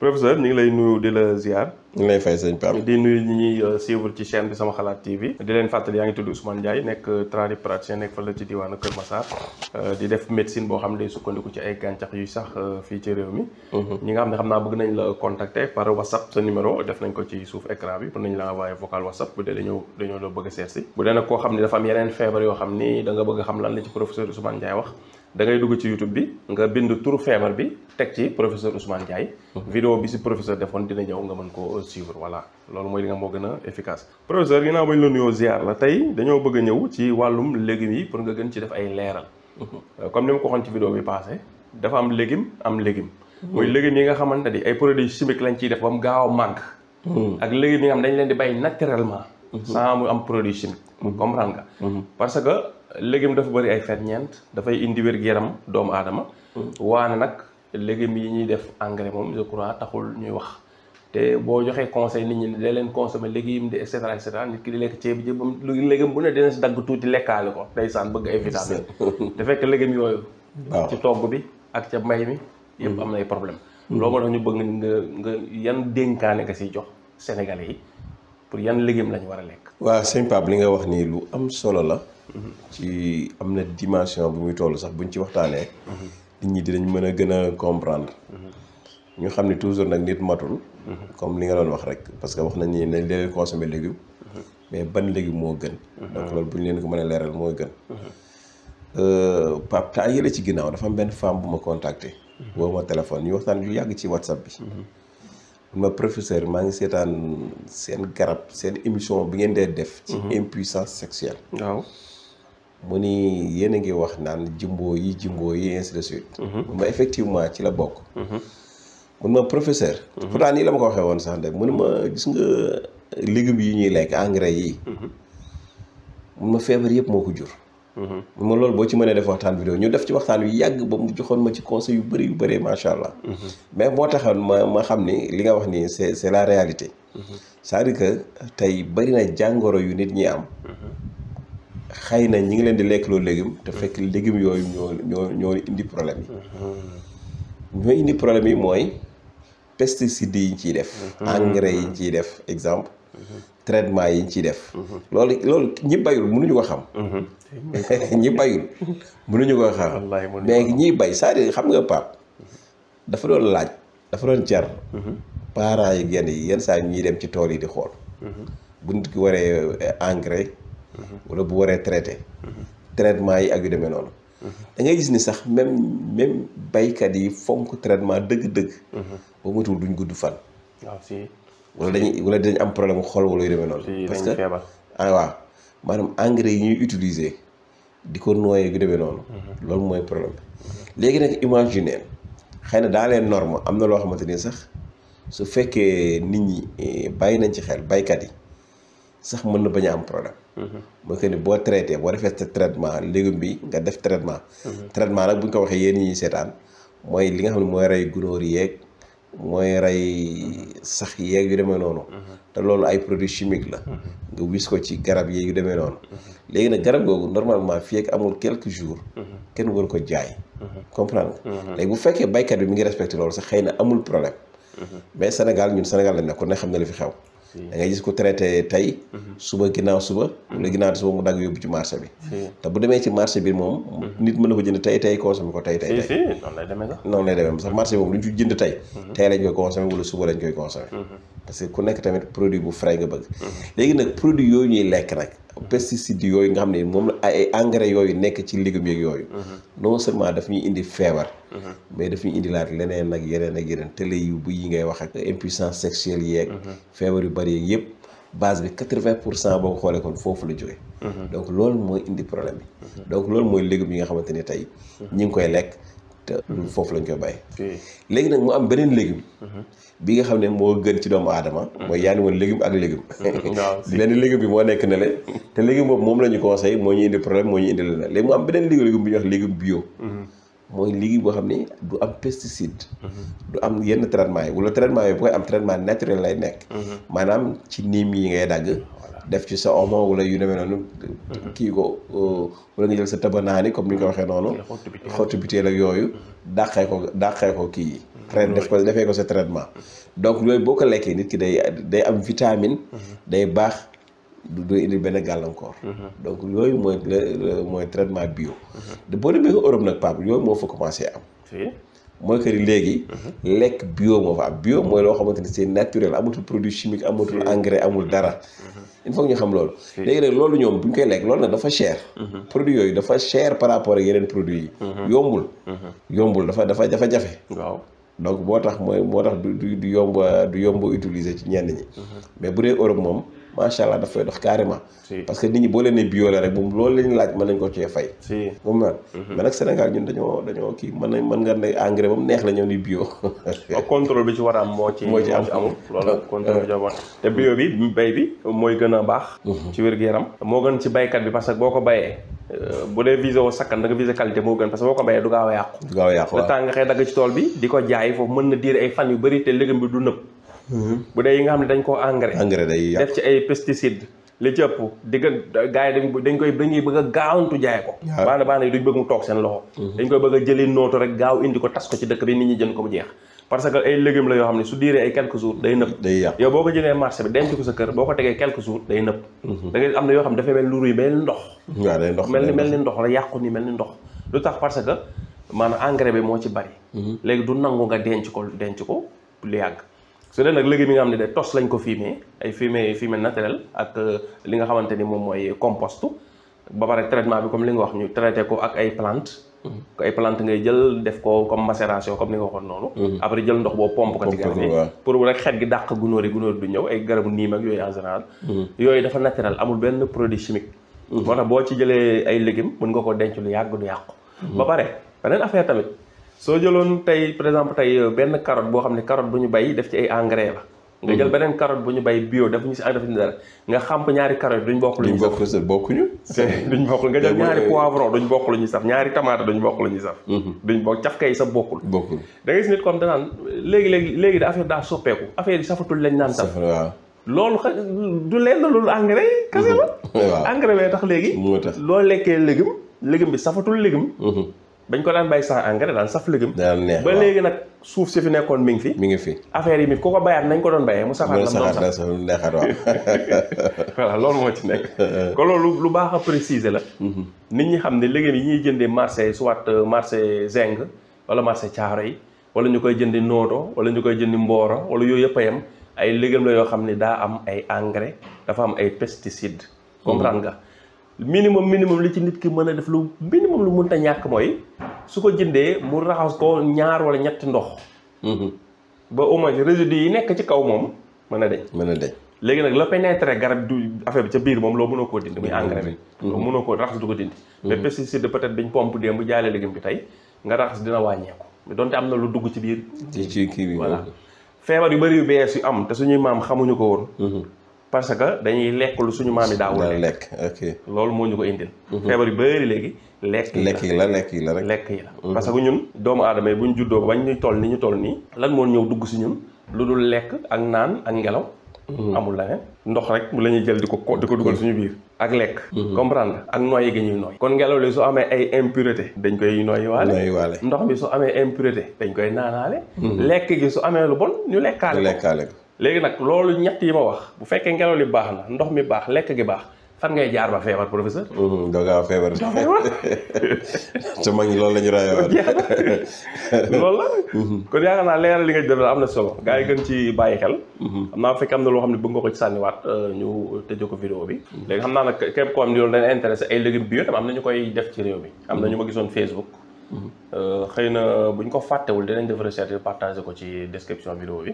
professeur ñu ngi lay nuyu di la ziar. ñu ngi lay fay sëñ Pape. di nuyu ñi ñuy suivre ci chaîne bi sama xalaat TV. di leen fàttali yaa ngi tudd Ousmane Ndiaye nekk tradipraticien nekk fa la ci diwaanu Kër Massar. di def médecine boo xam ne day sukkandiku ci ay gàncax yu sax fii ci réew mi. ñi nga xam ne xam naa bëgg nañ la contacter par WhatsApp sa numéro def nañ ko ci suuf écran bi mën nañ la envoyer vocal WhatsApp bu dee dañoo la bëgg a seet si. bu dee nag koo xam ne dafa am yeneen feebar yoo xam ni da nga bëgg a xam lan la ci professeur Ousmane Ndiaye wax. da ngay dugg ci YouTube bi nga bind turu feebar bi teg ci professeur Ousmane Ndiaye. vidéo bi si professeur defoon dina ñëw nga mën koo suivre voilà loolu mooy li nga moo gën a efficace. professeur ginnaaw bañ la nuyoo ziar la tey dañoo bëgg a ñëw ci wàllum légumes yi pour nga gën ci def ay leeral. comme ni ma ko waxoon ci vidéo bi passé dafa am légume am légume. muy légumes yi nga xamante ni ay produits chimiques lañ ciy def ba mu gaaw a màgg. ak légumes yi nga xam dañ leen di bay naturellement. sans mu am produit chimique. comprendre nga. parce que légume dafa bëri ay ferñeent dafay indi wér-gu-yaram doomu aadama. waane nag légumes yi ñuy def engrais moom je crois taxul ñuy wax. te boo joxee conseil nit ñi ne da leen consommer légumes de et cetera nit ki di lekk ceeb bi jëm légume bu ne dina si dagg tuuti lekkaale ko ndeysaan bëgg ay vitamines. te fekk légumes yooyu. waaw ci togg bi ak ca mbay mi. yëpp am na ay problème loolu moo tax ñu bëgg nga yan dénkaane nga siy jox Sénégalais yi pour yan légumes lañu war a lekk. waaw sëñ Pape li nga wax nii lu am solo la. ci am na dimension bu muy toll sax buñ ci waxtaanee. nit ñi dinañ mën a gën a comprendre. ñu xam ne toujours nag nit matul. comme li nga doon wax rek parce que wax nañ ni nañ leen consommer légume. mais ban légume moo gën. donc loolu bu ñu leen ko mën a leeral mooy gën. Pape temps yële ci ginnaaw dafa am benn femme bu ma contacté. woo ma téléphone ñu waxtaan lu yàgg ci WhatsApp bi. ma professeur maa ngi seetaan seen garab seen émission bi ngeen dee def. ci impuissance sexuelle. waaw. mu ni yéen a ngi wax naan jimbo yi ainsi de suite. mun ma effectivement ci la bokk. mun ma professeur. pourtant nii la ma ko waxee woon sax de mun ma gis nga légumes yi ñuy lekk engrais yi. mun ma feebar yëpp moo ko jur. mun ma loolu boo ci mënee def waxtaan vidéo ñu def ci waxtaan yu yàgg ba mu joxoon ma ci conseil yu bëri macha allah. mais moo taxoon ma xam ni li nga wax nii c'est la réalité. c'est-à-dire que tey bëri na jàngoro yu nit ñi am. xëy na ñi ngi leen di lekk loolu légume te fekk légumes yooyu ñoo indi problème yi. ñoo indi problème yi mooy pesticides yi ñu ciy def. engrais yi ñu ciy def exemple. traitement yi ñu ciy def. loolu ñi bayul mënuñu ko xam. ñi bayul mënuñu ko xam. mais ñiy bay c'est-à-dire xam nga Pape dafa doon laaj dafa doon jar. parents yi genn yi yenn saa yi ñuy dem ci tool yi di xool. bu nit ki waree engrais. wala bu waree traité. traitement yi ak yu demee noonu. da ngay gis ni sax même baykat yi fonk traitement dëgg-dëgg. ba mutul duñ gudd fan. waaw si. wala dañ am problème mu xol wala yu demee noonu. parce que waaw maanaam engrais yi ñuy utiliser di ko nooyee yu demee noonu. loolu mooy problème bi. léegi nag imaginer xëy na dans les normes am na loo xamante ni sax su fekkee nit ñi bàyyi nañ ci xel baykat yi sax mën na bañ a am problème. mooy que ni boo traité boo defee sa traitement légume bi nga def traitement. traitement nag bu ñu ko waxee yéen ñi seetaan mooy li nga xam ne mooy rey gunóor yeeg mooy rey sax yeeg yu demee noonu. te loolu ay produits chimiques la. nga wis ko ci garab yeeg yu demee noonu. léegi nag garab googu normalement fii ak amul quelques jours. kenn waru ko jaay. comprendre nga. léegi bu fekkee baykat bi mi ngi respecté loolu sax xëy na amul problème. mais Sénégal ñun Sénégal lañ nekk ne xam ne li fi xew. da ngay gis ko traité tey. suba ginnaaw suba. wala ginnaaw suba mu dagg yóbbu ci marché bi. te bu demee ci marché bi moom. nit mën na ko jënd tey consommé ko tey. noonu lay demee sax. noonu lay demee sax marché bi moom lu ñu ci jënd tey. tey lañ koy consommé wala suba lañ koy consommé. parce que ku nekk tamit produit bu frais nga bëgg. léegi nag produit yooyu ñuy lekk nag. pesticides yooyu nga xam ne moom la ay engrais yooyu nekk ci légumes yeeg yooyu. non seulement daf ñuy indi feebar. mais daf ñuy indilaat leneen ak yeneen télé yu bu yi ngay wax ak impuissance sexuelle yeeg. feebar yu bari yeeg yëpp base bi 80% boo ko xoolee kon foofu la jógee. donc loolu mooy indi problème bi. donc loolu mooy légumes yi nga xamante ni tey ñi ngi koy lekk te foofu lañ koy bàyyi. léegi nag mu am beneen légume. bi nga xam ne moo gën ci doomu aadama. mooy yaa ni woon légume ak légume. benn légume bi moo nekk ne le te légume boobu moom la ñu conseillé moo ñu indi problème moo ñu indi leneen léegi mu am beneen légume bi ñuy wax légume bio. mooy légume boo xam ne du am pesticide. du am yenn traitement yi wala traitement yi bu koy am traitement naturel lay nekk. maanaam ci niim yi ngay dagg. def ci sa omo wala yu demee noonu kii ko wala nga jël sa tabanaani comme ni nga ko waxee noonu xottu biteel ak yooyu dàqee ko kii yi defee ko sa traitement donc yooyu boo ko lekkee nit ki day am vitamine day baax du indi benn gàllankoor donc yooyu mooy traitement bio boo demee ko Europe nag Pape yooyu moo fa commencé am mooy que léegi lekk bio moo fa am bio mooy loo xamante ni c'est naturel amatul produit chimique amatul engrais amul dara il faut que ñu xam loolu léegi nag loolu ñoom bu ñu koy lekk loolu nag dafa cher produit yooyu dafa cher par rapport ak yeneen produits yi yombul dafa jafe waaw donc moo tax du yomb utiliser ci ñenn ñi mais bu dee Europe moom macha allah dafay dox carrément parce que nit ñi boo leen ne bio la rek moom loolu lañu laaj mën nañ ko cee fay moom naan mais nag Sénégal ñun dañoo kii mën nga ne engrais ba mu neex la ñëw ni bio contrôle bi ci war a am moo ci amul loolu contrôle bi ci war te bio bi bay bi mooy gën a baax ci wér-gu-yaram moo gën ci baykat bi parce que boo ko bayee bu dee visé woo sakkan da nga visé qualité moo gën parce que boo ko bayee du gaaw a yàqu le temps nga xëy dagg ci tool bi di ko jaay foofu mën na diir ay fan yu bëri te légume bi du nëb bu dee yi nga xam ne dañ koo engrais day def ci ay pesticides li ci ëpp digga gars yi dañuy bëgg a gaawantu jaay ko baana yi duñ bëgg mu toog seen loxo dañ koy bëgg a jëli nootu rek gaaw indi ko tas ko ci dëkk bi nit ñi jënd ko mu jeex parce que ay légumes la yoo xam ne su diiree ay quelques jours day nëb yow boo ko jëlee marché bi denc ko sa kër boo ko tegee quelques jours day nëb da ngay am na yoo xam ne dafay mel lu ruy mel ni ndox mel ni ndox la yàqu ni mel ni ndox lu tax parce que maanaam engrais bi moo ci bari léegi du nangu nga denc ko lu yàgg su dee nag légumes yi nga xam ne de tos lañ ko fumier ay fumier naturel ak li nga xamante ni moom mooy compost ba pare traitement bi comme li nga wax ñu traité ko ak ay plante ngay jël def ko comme macération comme ni nga waxoon noonu après jël ndox boobu pompe ko ci garab yi pour rek xet gi dàq gunóor du ñëw ay garabu niim ak yooyu en général yooyu dafa naturel amul benn produit chimique moo tax boo ci jëlee ay légumes mën nga ko denc lu yàgg du yàqu ba pare beneen affaire tamit soo jëloon tey par exemple benn carotte boo xam ne carotte bu ñu bay def ci ay engrais la nga jël beneen carotte bu ñu bay bio def ñu si engrais def dara nga xamp ñaari carotte duñ bokk lu ñu saf bokkuñu duñ bokk nga jël ñaari poivron duñ bokk lu ñu saf ñaari tomate duñ bokk lu ñu saf duñ bokk caf kay sa bokkul da ngay gis nit comme danaan léegi da affaire daa soppeeku affaire yi safatul lañ naan saf loolu du leen loolu engrais kase la engrais bee tax léegi loo lekkee légume bi safatul légume bañ ko daan bàyyi sans engrais daan saf légume ba léegi nag suuf si fi nekkoon mi ngi fi affaire yi mit ku ko bayaat nañ ko doon bayee mu saxaat neexaat waaw voilà loolu moo ci nekk kon loolu lu baax a préciser la nit ñi xam ne légumes yi ñuy jëndee marché soit marché Zeng wala marché Thiaroye wala ñu koy jëndi Nooto wala ñu koy jëndi Mboro wala yooyu yëpp a yem ay légumes la yoo xam ne daa am ay engrais dafa am ay pesticides comprendre nga minimum li ci nit ki mën a def lu minimum lu mënta ñàkk mooy su ko jëndee mu raxas ko ñaar wala ñetti ndox ba au moins résidus yi nekk ci kaw moom mën a deñ léegi nag la pénétrer garab du affaire bi ca biir moom loo mënoo koo dindi muy engrais bi loo mënoo koo raxas du ko dindi mais pesticide peut-être biñ pompe démb bu jaale légume bi tey nga raxas dina wàññeeku mais donte am na lu dugg ci biir ci kii bi voilà feebar yu bëri yu bees yu am te suñuy maam xamuñu ko woon parce que dañuy lekk lu suñu maam yi daawul lekk loolu moo ñu ko indil feebar yu bëri léegi lekk yi la parce que ñun doomu aadama yi bu ñu juddoo bañ ñu toll ni ñu toll nii lan moo ñëw dugg si ñun lu dul lekk ak naan ak ngelaw amul leneen ndox rek la ñuy jël di ko dugal suñu biir ak lekk comprendre ak noyyi gi ñuy nooy kon ngelaw li su amee ay impureté dañ koy noyyi waale ndox mi su amee impureté dañ koy naanaale lekk gi su amee lu bon ñu lekkaale ko léegi nag loolu ñett yi ma wax bu fekkee ngelaw li baax na ndox mi baax lekk gi baax fan ngay jaar ba feebar professeur doogaa feebar te mag ñi loolu la ñu rayoon loolu la kon yaakaar naa leeral li nga jël am na solo gars yi gën ci bàyyi xel xam naa fekk am na loo xam ne bëgg nga ko ci sànniwaat ñu tëjee ko vidéo bi léegi xam naa nag képp koo xam ne loolu dañu intéressé ay légumes bio tam am na ñu koy def ci réew mi am na ñu ma gisoon Facebook xëy na bu ñu ko fàttewul dinañ def recherche partagé ko ci description vidéo bi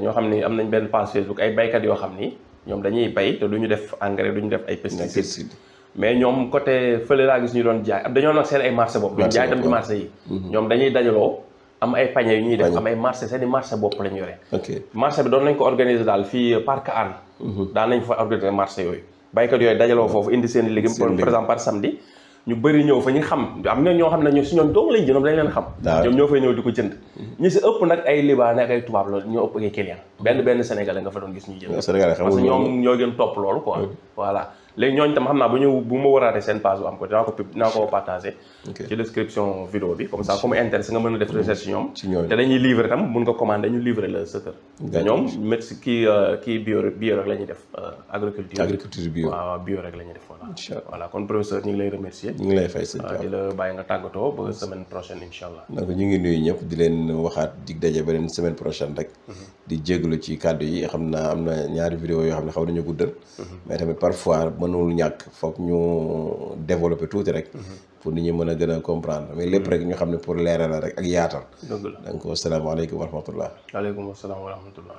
ñoo xam ni am nañ benn page Facebook ay baykat yoo xam ni ñoom dañuy bay te duñu def engrais duñu def ay pesticides mais ñoom côté fële laa gis ñu doon jaay dañoo nag seen ay marché bopp duñu jaay tam ci marché yi ñoom dañuy dajaloo am ay pañe yu ñuy def am ay marché seen i marché bopp lañ yore marché bi doon nañ ko organiser daal fii Parc Hann daan nañ fa organiser marché yooyu baykat yooyu dajaloo foofu indi seen i légumes par exemple par samedi ñu bëri ñëw fa ñu xam am na ñoo xam ne si ñoom dong lañ jënd dañ leen xam ñoom ñoo fay ñëw di ko jënd ñi si ëpp nag ay libaane ak ay tubaab la ñoo ëpp ay client benn sénégalais nga fa doon gis ñuy jënd. Sénégalais parce que ñoom ñoo gën topp loolu quoi. voilà léegi ñooñu tam xam naa bu ma waraatee seen page bu am ko dinaa ko partagé. ci description vidéo bi comme ça comme intéressé nga mën a def recherche ci ñoom. te dañuy livrer tam mun nga commandé ñu livrer la sa kër. te ñoom médecine kii bio rek la ñuy def. agriculture bio waaw bio rek la ñuy def voilà. incha allah voilà kon professeur ñu ngi lay remercier. ñu ngi lay fay sëñ Thiaw di la bàyyi nga tàggatoo ba semaine prochaine incha allah. donc ñu ngi nuyu ñëpp di leen waxaat dig daje beneen semaine prochaine rek. di jégalu ci kàddu yi xam naa am na ñaari vidéo yoo xam ne xaw nañu guddal. mais tamit parfois mënul ñàkk foog ñu développer tuuti rek. pour nit ñi mën a gën a comprendre mais lépp rek ñu xam ne pour leeral la rek ak yaatal. dëgg la donc asalaamaaleykum wa rahmatullah. waaleykum salaam wa rahmatullah.